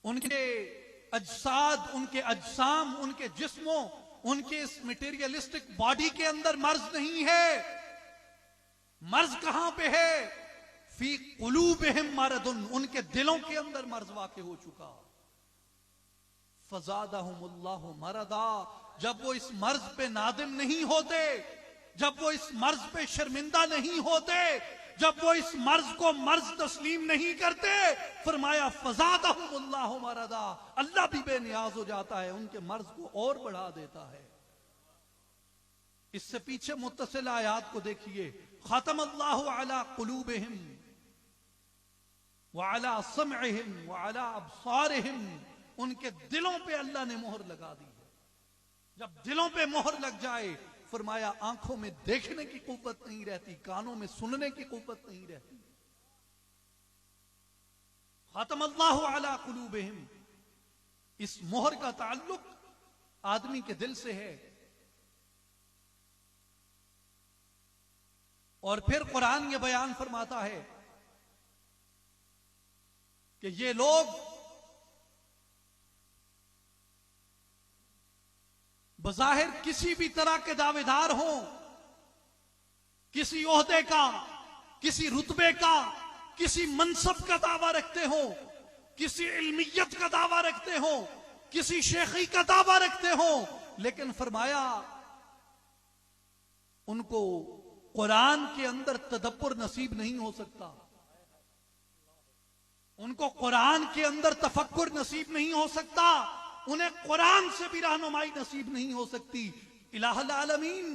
उनके अजसाद, उनके अजसाम, उनके जिस्मों, उनके इस मटेरियलिस्टिक बॉडी के अंदर मर्ज नहीं है। मर्ज कहां पे है? फी कुलूबिहिम मरदुन, उनके दिलों के अंदर मर्ज वाक़े हो चुका। फज़ादहुमुल्लाहु मरदा, जब वो इस मर्ज पे नादिम नहीं होते, जब वो इस मर्ज पे शर्मिंदा नहीं होते, जब वो इस मर्ज को मर्ज तस्लीम नहीं करते, फरमाया फज़ादहुमुल्लाहु मरदा, अल्लाह भी बेनियाज हो जाता है, उनके मर्ज को और बढ़ा देता है। इससे पीछे मुत्तसिल आयात को देखिए, खतमल्लाहु अला कुलूबिहिम व अला समइहिम व अला अबसारिहिम, उनके दिलों पे अल्लाह ने मोहर लगा दी है। जब दिलों पे मोहर लग जाए, फरमाया आंखों में देखने की कुव्वत नहीं रहती, कानों में सुनने की कुव्वत नहीं रहती। खतमल्लाहु अला कुलूबिहिम, इस मोहर का ताल्लुक आदमी के दिल से है। और फिर कुरान ये बयान फरमाता है कि ये लोग बज़ाहिर किसी भी तरह के दावेदार हों, किसी ओहदे का, किसी रुतबे का, किसी मनसब का दावा रखते हो, किसी इल्मियत का दावा रखते हो, किसी शेखी का दावा रखते हो, लेकिन फरमाया उनको कुरान के अंदर तदब्बुर नसीब नहीं हो सकता, उनको कुरान के अंदर तफक्कुर नसीब नहीं हो सकता, उन्हें कुरान से भी रहनुमाई नसीब नहीं हो सकती। इलाहुल आलमीन,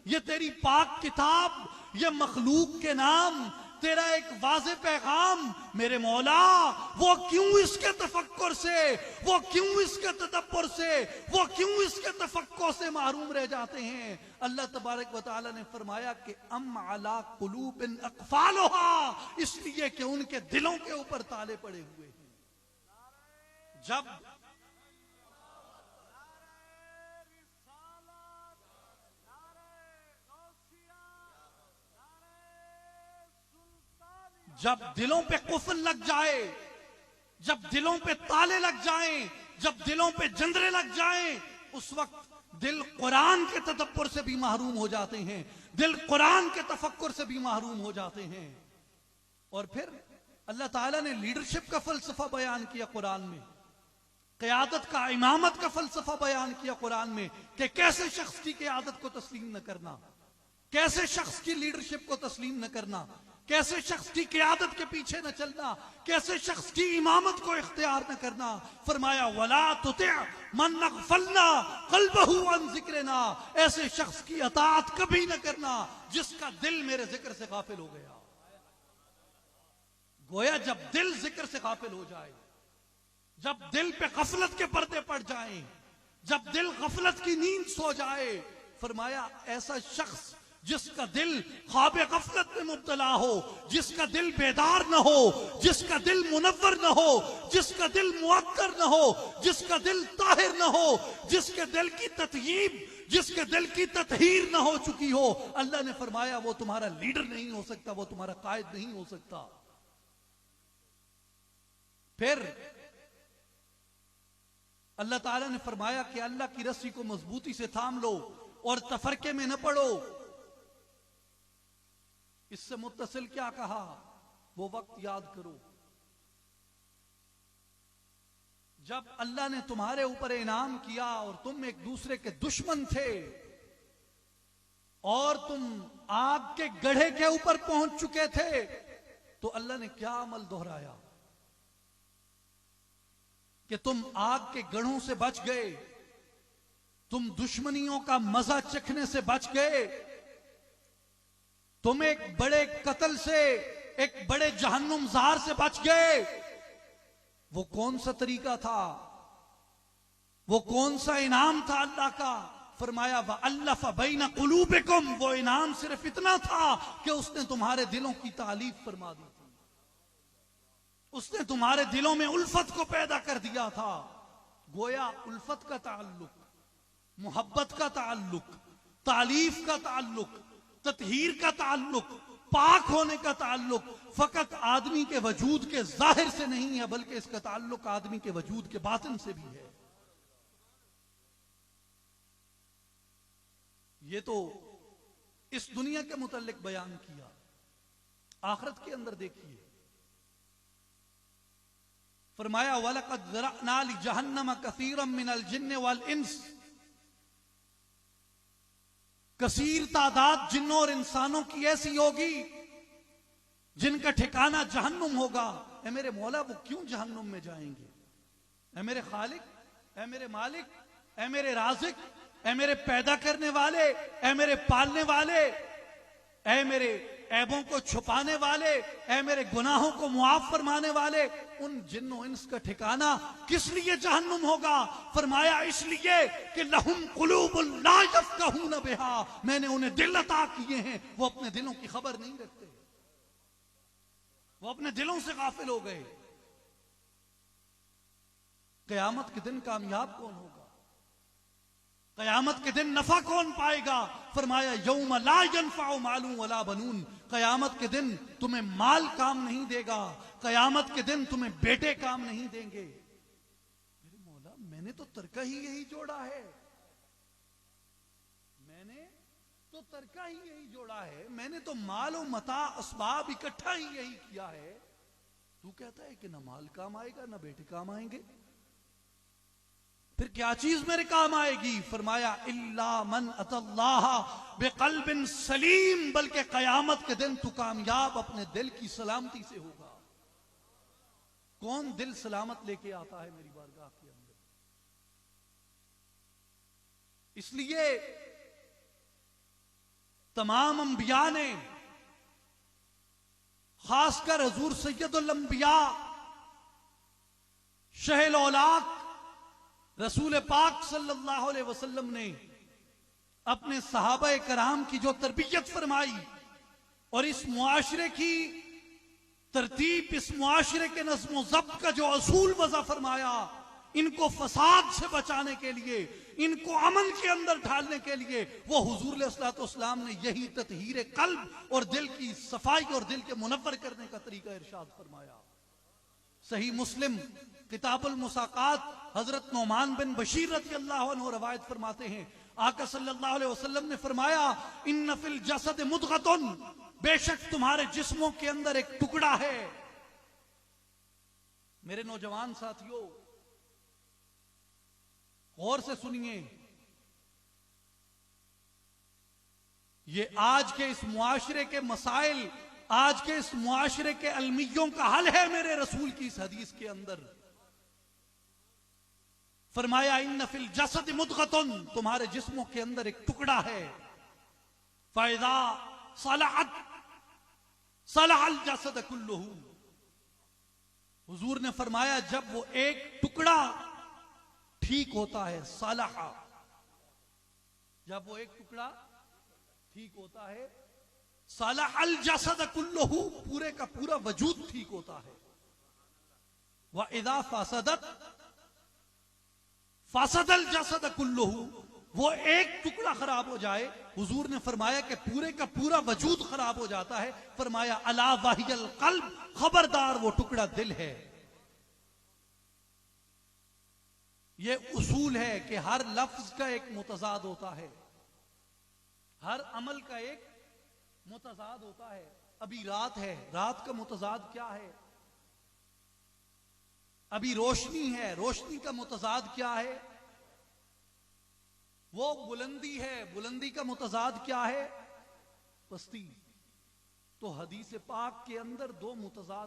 ये तेरी पाक किताब, ये मखलूक के नाम, तेरा एक वाज़े पैगाम, मेरे मौला, वो क्यों इसके तफक्कुर से, वो क्यों इसके तदब्बुर से, वो क्यों इसके तफक्कुर से महरूम रह जाते हैं? अल्लाह तबारक व तआला ने फरमाया कि अम अला कुलूबिन अक़फ़ालुहा, इसलिए कि उनके दिलों के ऊपर ताले पड़े हुए हैं। जब दिलों पे कुफल लग जाए, जब दिलों पे ताले लग जाएं, जब दिलों पे जंदरे लग जाएं, उस वक्त दिल कुरान के तदब्बुर से भी महरूम हो जाते हैं, दिल कुरान के तफक्कुर से भी महरूम हो जाते हैं। और फिर अल्लाह ताला ने लीडरशिप का फलसफा बयान किया कुरान में, क़यादत का, इमामत का फलसफा बयान किया कुरान में, कि कैसे शख्स की क़यादत को तस्लीम न करना, कैसे शख्स की लीडरशिप को तस्लीम न करना, कैसे शख्स की क़यादत के पीछे न चलना, कैसे शख्स की इमामत को इख्तियार न करना। फरमाया वला तुति मन अग़फ़लना क़ल्बहु अन ज़िक्रिना, ऐसे शख्स की अताअत कभी न करना जिसका दिल मेरे जिक्र से गाफिल हो गया। गोया जब दिल जिक्र से गाफिल हो जाए, जब दिल पे गफलत के पर्दे पड़ जाएं, जब दिल गफलत की नींद सो जाए, फरमाया ऐसा शख्स जिसका दिल ख्वाब गफलत में मुब्तला हो, जिसका दिल बेदार न हो, जिसका दिल मुनव्वर न हो, जिसका दिल मुअत्तर न हो, जिसका दिल ताहिर न हो, जिसके दिल की ततयीब, जिसके दिल की ततहीर न हो चुकी हो, अल्लाह ने फरमाया वो तुम्हारा लीडर नहीं हो सकता, वो तुम्हारा कायद नहीं हो सकता। फिर अल्लाह ताला ने फरमाया कि अल्लाह की रस्सी को मजबूती से थाम लो और तफरके में न पड़ो। इससे मुत्तसिल क्या कहा, वो वक्त याद करो जब अल्लाह ने तुम्हारे ऊपर इनाम किया और तुम एक दूसरे के दुश्मन थे और तुम आग के गड्ढे के ऊपर पहुंच चुके थे, तो अल्लाह ने क्या अमल दोहराया कि तुम आग के गढ़ों से बच गए, तुम दुश्मनियों का मजा चखने से बच गए, तुम एक बड़े कत्ल से, एक बड़े जहन्नुमज़ार से बच गए। वो कौन सा तरीका था, वो कौन सा इनाम था अल्लाह का? फरमाया वअल्लफ़ बैन क़ुलूबिकुम, वो इनाम सिर्फ इतना था कि उसने तुम्हारे दिलों की तालीफ फरमा दी थी, उसने तुम्हारे दिलों में उल्फत को पैदा कर दिया था। गोया उल्फत का ताल्लुक, मोहब्बत का ताल्लुक, तालीफ का ताल्लुक, ततहीर का ताल्लुक पाक होने का ताल्लुक फकत आदमी के वजूद के जाहिर से नहीं है, बल्कि इसका ताल्लुक आदमी के वजूद के बातिन से भी है। ये तो इस दुनिया के मुतल्लिक बयान किया। आखिरत के अंदर देखिए, फरमाया वलक़द ज़रअना लिजहन्नम कसीरम मिनल जिन्न वल इंस, कसीर तादाद जिन्नों और इंसानों की ऐसी होगी जिनका ठिकाना जहन्नुम होगा। ए मेरे मौला, वो क्यों जहन्नुम में जाएंगे? ए मेरे खालिक, ए मेरे मालिक, ए मेरे राज़िक, ए मेरे पैदा करने वाले, ए मेरे पालने वाले, ए मेरे ऐबों को छुपाने वाले, ए मेरे गुनाहों को मुआफ फरमाने वाले, उन जिन्नो इंस का ठिकाना किस लिए जहन्नुम होगा? फरमाया इसलिए कि लहुम कुलूबुन ला यफ़क़हून बिहा, मैंने उन्हें दिल अता किए हैं, वो अपने दिलों की खबर नहीं रखते, वो अपने दिलों से गाफिल हो गए। क़यामत के दिन कामयाब कौन होगा? क़यामत के दिन नफा कौन पाएगा? फरमाया यौम ला यनफ़उ मालुन वला बनून, क़यामत के दिन तुम्हें माल काम नहीं देगा, क़यामत के दिन तुम्हें बेटे काम नहीं देंगे। मेरे मौला, मैंने तो तरका ही यही जोड़ा है, मैंने तो तरका ही यही जोड़ा है, मैंने तो माल और मता असबाब इकट्ठा ही यही किया है। तू कहता है कि ना माल काम आएगा ना बेटे काम आएंगे, फिर क्या चीज मेरे काम आएगी? फरमाया इल्ला मन अतल्लाह बिक़ल्बिन सलीम, बल्कि क़यामत के दिन तू कामयाब अपने दिल की सलामती से होगा। कौन दिल सलामत लेके आता है मेरी बारगाह के अंदर? इसलिए तमाम अंबिया ने, खासकर हजूर सैयदुल अंबिया शहल औलाक रसूल पाक सल्लल्लाहु अलैहि वसल्लम ने अपने सहाबा कराम की जो तरबियत फरमाई और इस मुआशरे की तरतीब, इस मुआशरे के नज़्म ज़ब्त का जो असूल वज़ा फरमाया, इनको फसाद से बचाने के लिए, इनको अमन के अंदर ढालने के लिए, वो हुजूर अलैहिस्सलातु वस्सलाम ने यही ततहीर कल्ब और दिल की सफाई और दिल के मुनव्वर करने का तरीका इरशाद फरमाया। सही मुस्लिम किताबुल मुसाकात हजरत नौमान बिन बशीर रज़ियल्लाहु अन्हु रवायत फरमाते हैं, आका सल्लल्लाहु अलैहि वसल्लम ने फरमाया इन्न फिल जसद मुदगतुन, बेशक तुम्हारे जिस्मों के अंदर एक टुकड़ा है। मेरे नौजवान साथियों, गौर से सुनिए, ये आज के इस मुआशरे के मसाइल, आज के इस मुआशरे के अलमियों का हल है मेरे रसूल की इस हदीस के अंदर। फरमाया इन्न फिल जसद मुदगतुन, तुम्हारे जिस्मों के अंदर एक टुकड़ा है। फ़इज़ा सलअत सलअल जसद कुल्लुहु, हुजूर ने फरमाया जब वो एक टुकड़ा ठीक होता है, सलहा, जब वो एक टुकड़ा ठीक होता है, सलअल जसद कुल्लुहु, पूरे का पूरा वजूद ठीक होता है। व इज़ा फसदत फसदल जसद कुल्लुहु, वो एक टुकड़ा खराब हो जाए, हुजूर ने फरमाया कि पूरे का पूरा वजूद खराब हो जाता है। फरमाया अला वहियल कल्ब, खबरदार वो टुकड़ा दिल है। ये उसूल है कि हर लफ्ज का एक मुतजाद होता है, हर अमल का एक मुतजाद होता है। अभी रात है, रात का मुतजाद क्या है? अभी रोशनी है, रोशनी का मुतजाद क्या है? वो बुलंदी है, बुलंदी का मुतजाद क्या है? पस्ती। तो हदीस पाक के अंदर दो मुतजाद